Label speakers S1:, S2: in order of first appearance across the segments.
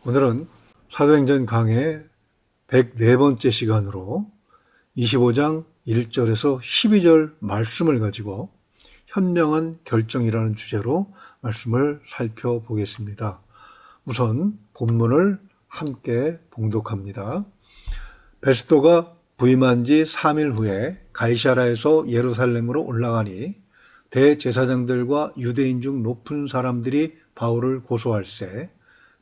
S1: 오늘은 사도행전 강의 104번째 시간으로 25장 1절에서 12절 말씀을 가지고 현명한 결정이라는 주제로 말씀을 살펴보겠습니다. 우선 본문을 함께 봉독합니다. 베스토가 부임한 지 3일 후에 가이사라에서 예루살렘으로 올라가니 대제사장들과 유대인 중 높은 사람들이 바울을 고소할세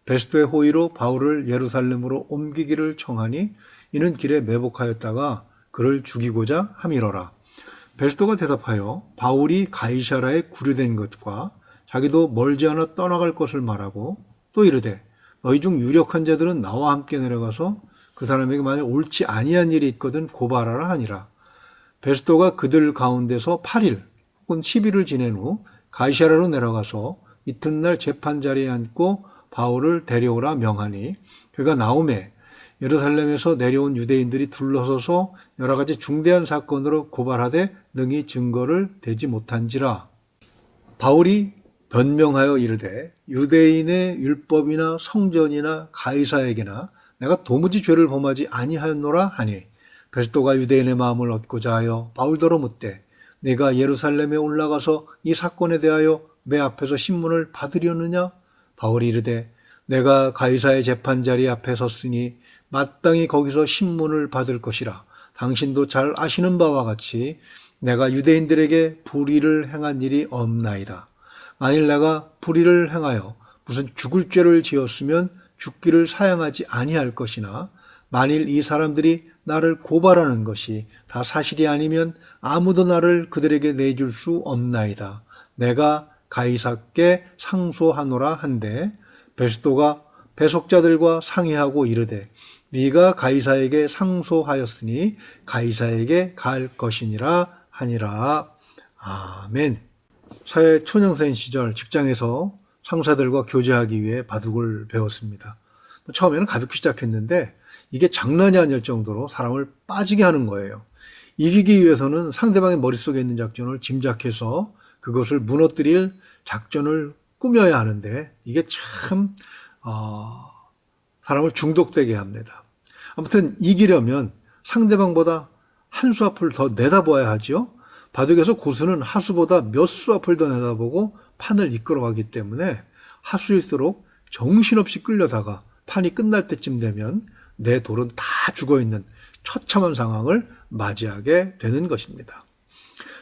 S1: 베스토의 호의로 바울을 예루살렘으로 옮기기를 청하니 이는 길에 매복하였다가 그를 죽이고자 함이러라. 베스토가 대답하여 바울이 가이사라에 구류된 것과 자기도 멀지 않아 떠나갈 것을 말하고 또 이르되 너희 중 유력한 자들은 나와 함께 내려가서 그 사람에게 만일 옳지 아니한 일이 있거든 고발하라 하니라. 베스토가 그들 가운데서 8일 혹은 10일을 지낸 후 가이사라로 내려가서 이튿날 재판 자리에 앉고 바울을 데려오라 명하니 그가 나오매 예루살렘에서 내려온 유대인들이 둘러서서 여러 가지 중대한 사건으로 고발하되 능히 증거를 대지 못한지라. 바울이 변명하여 이르되 유대인의 율법이나 성전이나 가이사에게나 내가 도무지 죄를 범하지 아니하였노라 하니 베스토가 유대인의 마음을 얻고자 하여 바울더러 묻되 네가 예루살렘에 올라가서 이 사건에 대하여 내 앞에서 신문을 받으려느냐? 바울이 이르되 내가 가이사의 재판자리 앞에 섰으니 마땅히 거기서 신문을 받을 것이라. 당신도 잘 아시는 바와 같이 내가 유대인들에게 불의를 행한 일이 없나이다. 만일 내가 불의를 행하여 무슨 죽을 죄를 지었으면 죽기를 사양하지 아니할 것이나 만일 이 사람들이 나를 고발하는 것이 다 사실이 아니면 아무도 나를 그들에게 내줄 수 없나이다. 내가 가이사께 상소하노라 한데 베스토가 배속자들과 상의하고 이르되 네가 가이사에게 상소하였으니 가이사에게 갈 것이니라 하니라. 아멘. 사회 초년생 시절 직장에서 상사들과 교제하기 위해 바둑을 배웠습니다. 처음에는 가볍게 시작했는데 이게 장난이 아닐 정도로 사람을 빠지게 하는 거예요. 이기기 위해서는 상대방의 머릿속에 있는 작전을 짐작해서 그것을 무너뜨릴 작전을 꾸며야 하는데 이게 참 사람을 중독되게 합니다. 아무튼 이기려면 상대방보다 한 수 앞을 더 내다봐야 하죠. 바둑에서 고수는 하수보다 몇 수 앞을 더 내다보고 판을 이끌어가기 때문에 하수일수록 정신없이 끌려다가 판이 끝날 때쯤 되면 내 돌은 다 죽어있는 처참한 상황을 맞이하게 되는 것입니다.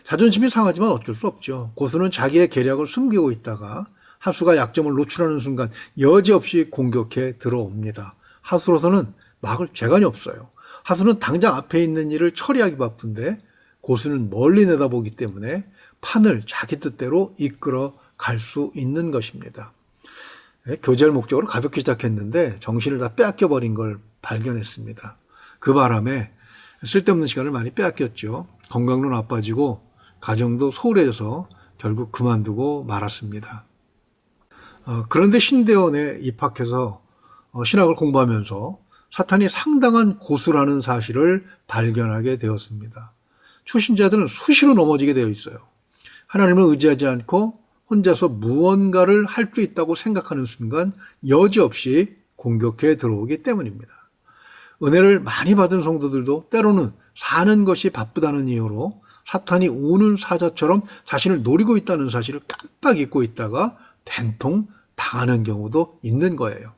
S1: 자존심이 상하지만 어쩔 수 없죠. 고수는 자기의 계략을 숨기고 있다가 하수가 약점을 노출하는 순간 여지없이 공격해 들어옵니다. 하수로서는 막을 재간이 없어요. 하수는 당장 앞에 있는 일을 처리하기 바쁜데 고수는 멀리 내다보기 때문에 판을 자기 뜻대로 이끌어 갈 수 있는 것입니다. 교제할 목적으로 가볍게 시작했는데 정신을 다 빼앗겨버린 걸 발견했습니다. 그 바람에 쓸데없는 시간을 많이 빼앗겼죠. 건강도 나빠지고 가정도 소홀해져서 결국 그만두고 말았습니다. 그런데 신대원에 입학해서 신학을 공부하면서 사탄이 상당한 고수라는 사실을 발견하게 되었습니다. 초신자들은 수시로 넘어지게 되어 있어요. 하나님을 의지하지 않고 혼자서 무언가를 할 수 있다고 생각하는 순간 여지없이 공격해 들어오기 때문입니다. 은혜를 많이 받은 성도들도 때로는 사는 것이 바쁘다는 이유로 사탄이 우는 사자처럼 자신을 노리고 있다는 사실을 깜빡 잊고 있다가 된통 당하는 경우도 있는 거예요.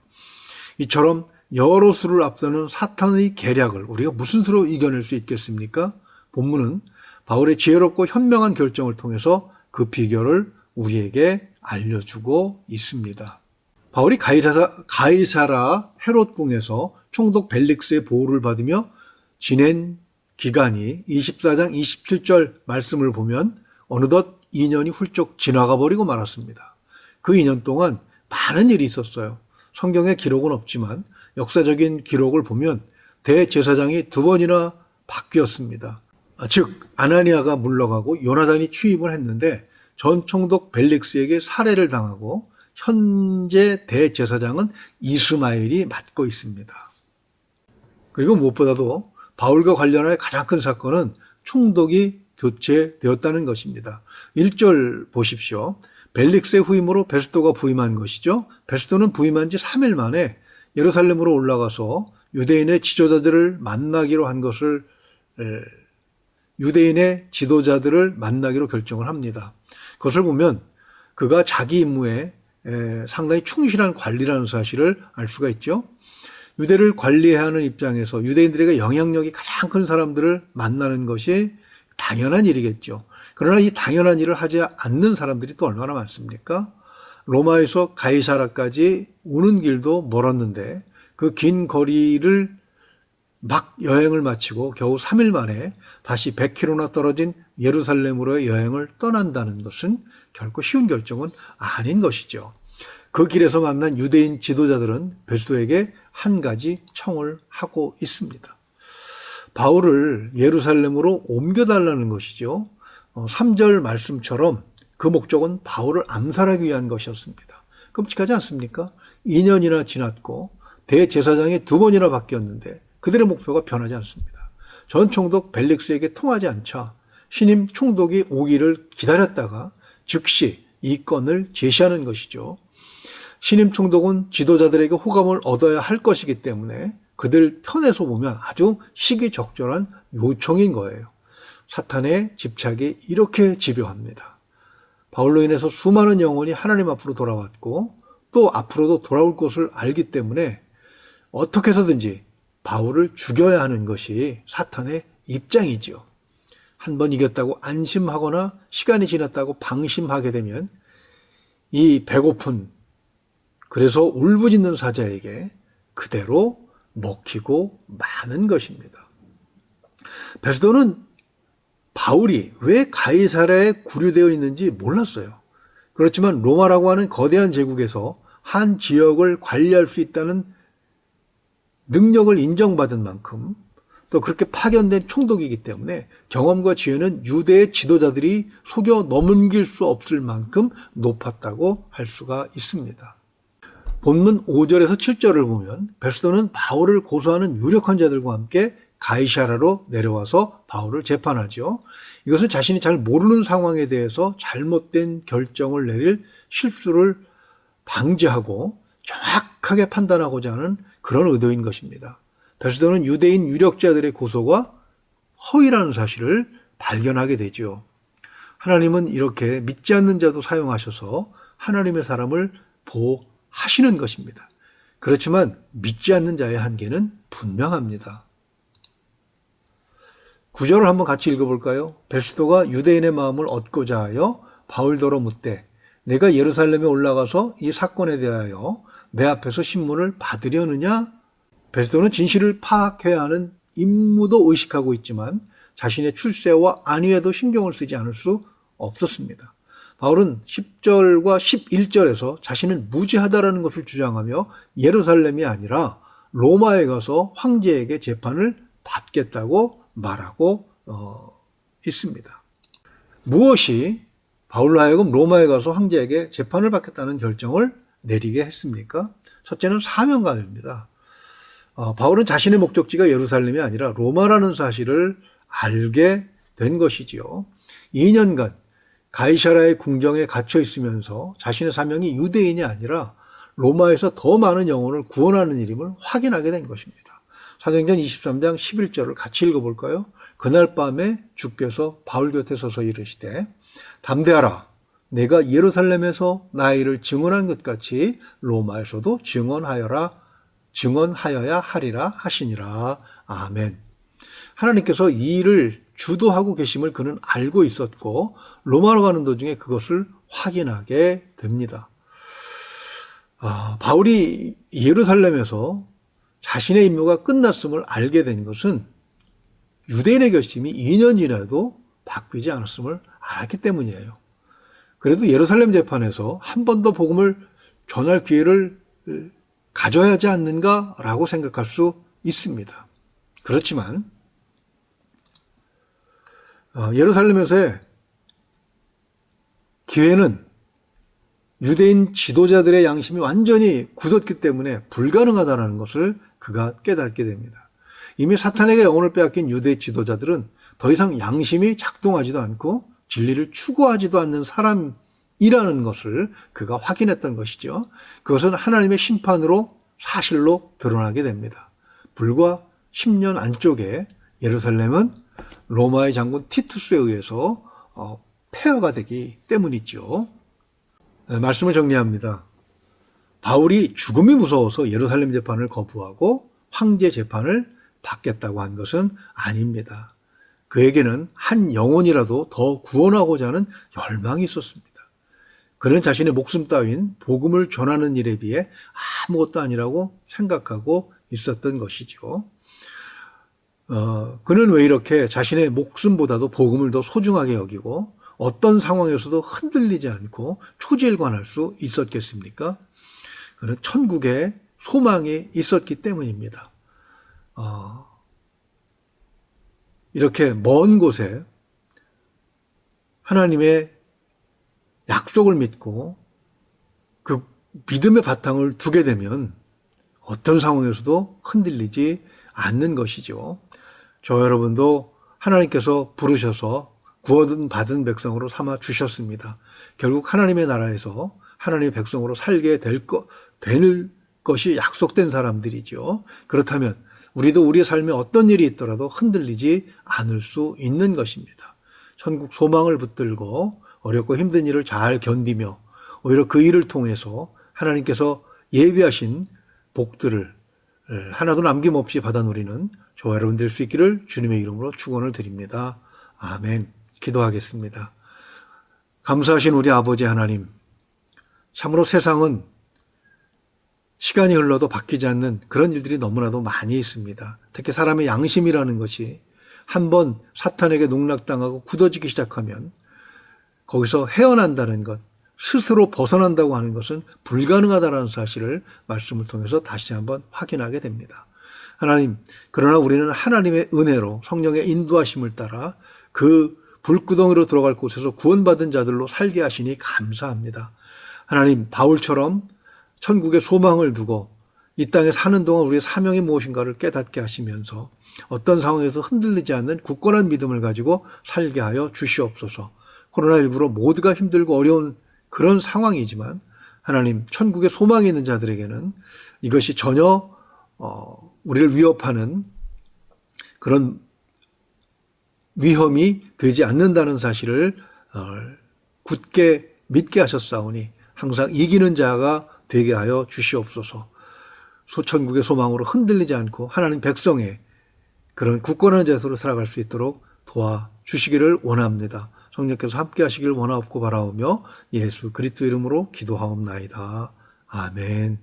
S1: 이처럼 여러 수를 앞서는 사탄의 계략을 우리가 무슨 수로 이겨낼 수 있겠습니까? 본문은 바울의 지혜롭고 현명한 결정을 통해서 그 비결을 우리에게 알려주고 있습니다. 바울이 가이사라 헤롯궁에서 총독 벨릭스의 보호를 받으며 지낸 기간이 24장 27절 말씀을 보면 어느덧 2년이 훌쩍 지나가 버리고 말았습니다. 그 2년 동안 많은 일이 있었어요. 성경에 기록은 없지만 역사적인 기록을 보면 대제사장이 2번이나 바뀌었습니다. 즉 아나니아가 물러가고 요나단이 취임을 했는데 전 총독 벨릭스에게 살해를 당하고 현재 대제사장은 이스마엘이 맡고 있습니다. 그리고 무엇보다도 바울과 관련한 가장 큰 사건은 총독이 교체되었다는 것입니다. 1절 보십시오. 벨릭스의 후임으로 베스토가 부임한 것이죠. 베스토는 부임한 지 3일 만에 예루살렘으로 올라가서 유대인의 지도자들을 만나기로 한 것을 유대인의 지도자들을 만나기로 결정을 합니다. 그것을 보면 그가 자기 임무에 상당히 충실한 관리라는 사실을 알 수가 있죠. 유대를 관리해야 하는 입장에서 유대인들에게 영향력이 가장 큰 사람들을 만나는 것이 당연한 일이겠죠. 그러나 이 당연한 일을 하지 않는 사람들이 또 얼마나 많습니까? 로마에서 가이사라까지 오는 길도 멀었는데 그 긴 거리를 막 여행을 마치고 겨우 3일 만에 다시 100km나 떨어진 예루살렘으로의 여행을 떠난다는 것은 결코 쉬운 결정은 아닌 것이죠. 그 길에서 만난 유대인 지도자들은 베스도에게 한 가지 청을 하고 있습니다. 바울을 예루살렘으로 옮겨달라는 것이죠. 3절 말씀처럼 그 목적은 바울을 암살하기 위한 것이었습니다. 끔찍하지 않습니까? 2년이나 지났고 대제사장이 2번이나 바뀌었는데 그들의 목표가 변하지 않습니다. 전 총독 벨릭스에게 통하지 않자 신임 총독이 오기를 기다렸다가 즉시 이 건을 제시하는 것이죠. 신임 총독은 지도자들에게 호감을 얻어야 할 것이기 때문에 그들 편에서 보면 아주 시기적절한 요청인 거예요. 사탄의 집착이 이렇게 집요합니다. 바울로 인해서 수많은 영혼이 하나님 앞으로 돌아왔고 또 앞으로도 돌아올 것을 알기 때문에 어떻게 해서든지 바울을 죽여야 하는 것이 사탄의 입장이지요. 한번 이겼다고 안심하거나 시간이 지났다고 방심하게 되면 이 배고픈 그래서 울부짖는 사자에게 그대로 먹히고 마는 것입니다. 베스도는 바울이 왜 가이사랴에 구류되어 있는지 몰랐어요. 그렇지만 로마라고 하는 거대한 제국에서 한 지역을 관리할 수 있다는 능력을 인정받은 만큼 또 그렇게 파견된 총독이기 때문에 경험과 지혜는 유대의 지도자들이 속여 넘길 수 없을 만큼 높았다고 할 수가 있습니다. 본문 5절에서 7절을 보면 베스도는 바울을 고소하는 유력한 자들과 함께 가이사랴로 내려와서 바울을 재판하죠. 이것은 자신이 잘 모르는 상황에 대해서 잘못된 결정을 내릴 실수를 방지하고 정확하게 판단하고자 하는 그런 의도인 것입니다. 베스도는 유대인 유력자들의 고소가 허위라는 사실을 발견하게 되죠. 하나님은 이렇게 믿지 않는 자도 사용하셔서 하나님의 사람을 보호하시는 것입니다. 그렇지만 믿지 않는 자의 한계는 분명합니다. 9절을 한번 같이 읽어볼까요? 베스도가 유대인의 마음을 얻고자 하여 바울더러 묻되 내가 예루살렘에 올라가서 이 사건에 대하여 내 앞에서 신문을 받으려느냐? 베스도는 진실을 파악해야 하는 임무도 의식하고 있지만 자신의 출세와 안위에도 신경을 쓰지 않을 수 없었습니다. 바울은 10절과 11절에서 자신은 무지하다라는 것을 주장하며 예루살렘이 아니라 로마에 가서 황제에게 재판을 받겠다고 말하고 있습니다. 무엇이 바울로 하여금 로마에 가서 황제에게 재판을 받겠다는 결정을 내리게 했습니까? 첫째는 사명감입니다. 바울은 자신의 목적지가 예루살렘이 아니라 로마라는 사실을 알게 된 것이지요. 2년간 가이사랴의 궁정에 갇혀 있으면서 자신의 사명이 유대인이 아니라 로마에서 더 많은 영혼을 구원하는 일임을 확인하게 된 것입니다. 사도행전 23장 11절을 같이 읽어볼까요? 그날 밤에 주께서 바울 곁에 서서 이르시되 담대하라 내가 예루살렘에서 나의 일을 증언한 것 같이 로마에서도 증언하여야 하리라 하시니라. 아멘. 하나님께서 이 일을 주도하고 계심을 그는 알고 있었고 로마로 가는 도중에 그것을 확인하게 됩니다. 바울이 예루살렘에서 자신의 임무가 끝났음을 알게 된 것은 유대인의 결심이 2년 지나도 바뀌지 않았음을 알았기 때문이에요. 그래도 예루살렘 재판에서 한 번 더 복음을 전할 기회를 가져야 하지 않는가라고 생각할 수 있습니다. 그렇지만 예루살렘에서의 기회는 유대인 지도자들의 양심이 완전히 굳었기 때문에 불가능하다는 것을 그가 깨닫게 됩니다. 이미 사탄에게 영혼을 빼앗긴 유대 지도자들은 더 이상 양심이 작동하지도 않고 진리를 추구하지도 않는 사람이라는 것을 그가 확인했던 것이죠. 그것은 하나님의 심판으로 사실로 드러나게 됩니다. 불과 10년 안쪽에 예루살렘은 로마의 장군 티투스에 의해서 폐허가 되기 때문이죠. 말씀을 정리합니다. 바울이 죽음이 무서워서 예루살렘 재판을 거부하고 황제 재판을 받겠다고 한 것은 아닙니다. 그에게는 한 영혼이라도 더 구원하고자 하는 열망이 있었습니다. 그는 자신의 목숨 따윈 복음을 전하는 일에 비해 아무것도 아니라고 생각하고 있었던 것이죠. 그는 왜 이렇게 자신의 목숨보다도 복음을 더 소중하게 여기고 어떤 상황에서도 흔들리지 않고 초지일관할 수 있었겠습니까? 그는 천국에 소망이 있었기 때문입니다. 이렇게 먼 곳에 하나님의 약속을 믿고 그 믿음의 바탕을 두게 되면 어떤 상황에서도 흔들리지 않는 것이죠. 저 여러분도 하나님께서 부르셔서 구원받은 백성으로 삼아 주셨습니다. 결국 하나님의 나라에서 하나님의 백성으로 살게 될 것이 약속된 사람들이죠. 그렇다면 우리도 우리의 삶에 어떤 일이 있더라도 흔들리지 않을 수 있는 것입니다. 천국 소망을 붙들고 어렵고 힘든 일을 잘 견디며 오히려 그 일을 통해서 하나님께서 예비하신 복들을 하나도 남김없이 받아 누리는 저와 여러분 될 수 있기를 주님의 이름으로 축원을 드립니다. 아멘. 기도하겠습니다. 감사하신 우리 아버지 하나님, 참으로 세상은 시간이 흘러도 바뀌지 않는 그런 일들이 너무나도 많이 있습니다. 특히 사람의 양심이라는 것이 한번 사탄에게 농락당하고 굳어지기 시작하면 거기서 헤어난다는 것, 스스로 벗어난다고 하는 것은 불가능하다는 사실을 말씀을 통해서 다시 한번 확인하게 됩니다. 하나님, 그러나 우리는 하나님의 은혜로 성령의 인도하심을 따라 그 불구덩이로 들어갈 곳에서 구원받은 자들로 살게 하시니 감사합니다. 하나님, 바울처럼 천국의 소망을 두고 이 땅에 사는 동안 우리의 사명이 무엇인가를 깨닫게 하시면서 어떤 상황에서 흔들리지 않는 굳건한 믿음을 가지고 살게 하여 주시옵소서. 코로나19로 모두가 힘들고 어려운 그런 상황이지만 하나님, 천국의 소망이 있는 자들에게는 이것이 전혀 우리를 위협하는 그런 위험이 되지 않는다는 사실을 굳게 믿게 하셨사오니 항상 이기는 자가 되게 하여 주시옵소서. 소천국의 소망으로 흔들리지 않고 하나님 백성의 그런 굳건한 자세로 살아갈 수 있도록 도와주시기를 원합니다. 성령께서 함께 하시기를 원하옵고 바라오며 예수 그리스도 이름으로 기도하옵나이다. 아멘.